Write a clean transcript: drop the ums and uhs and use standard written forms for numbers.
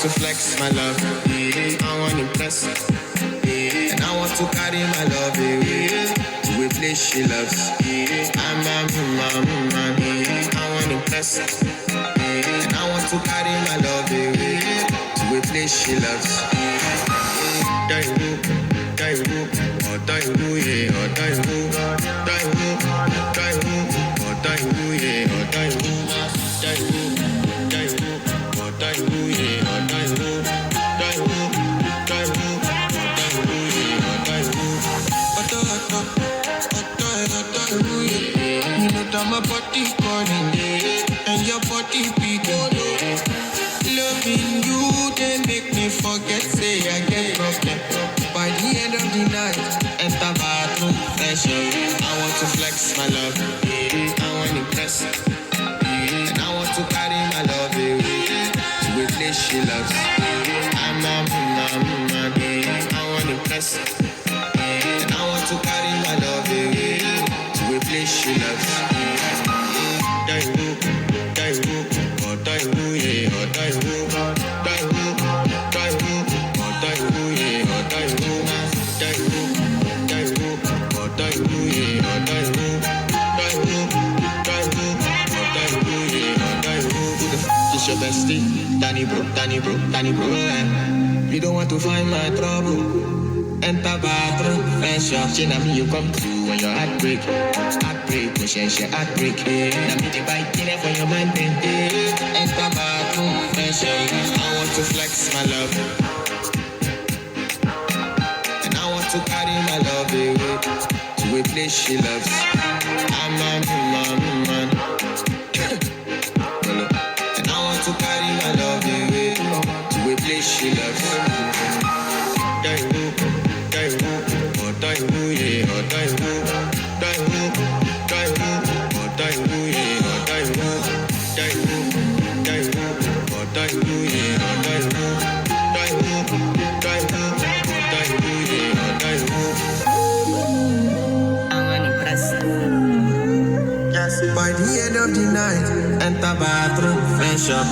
to flex my love, I want to impress, and I want to carry my love away to a place she loves. I want to impress, and I want to carry my love away to a place she loves. Daiwu, Daiwu, oh Daiwu, yeah, oh Daiwu, Daiwu, Daiwu, oh Daiwu, yeah, oh Daiwu, Daiwu, Daiwu, oh Daiwu, yeah, oh Daiwu, Daiwu, Daiwu, oh Daiwu, yeah, oh Daiwu. Daiwu, yeah. You know that my body calling, yeah, and your body beating. Loving you, they make me forget, say I get problem. By the end of the night, enter bathroom, fresh up. I want to flex my love, I want to impress, and I want to carry my love away to a place she loves. I want to impress, and I want to carry my love away to a place she loves. Daiwu, Daiwu, oh Daiwu, yeah, oh Daiwu, Daiwu, Daiwu, oh Daiwu, yeah, oh Daiwu, Daiwu, Daiwu, oh Daiwu, yeah, oh Daiwu, Daiwu, Daiwu, oh Daiwu, yeah, oh Daiwu. Who the f*** is your bestie? Danny bro, Danny bro, Danny bro, You don't want to find my trouble. Enter bathroom, fresh up. She me you come through when your heart break. Heartbreak, no change your heartbreak. Now me the bike dinner for your man then. Enter bathroom, fresh up. I want to flex my love, and I want to carry my love away to a place she loves. I'm a man. And I want to carry my love away to a place she loves. Daiwu, Daiwu, oh Daiwu, yeah, oh Daiwu, Daiwu, Daiwu, oh Daiwu, yeah, oh Daiwu, Daiwu, Daiwu, oh Daiwu, yeah, oh Daiwu, Daiwu, Daiwu, oh Daiwu, yeah, oh Daiwu. I want to impress. Yes, by the end of the night, enter bathroom, fresh up.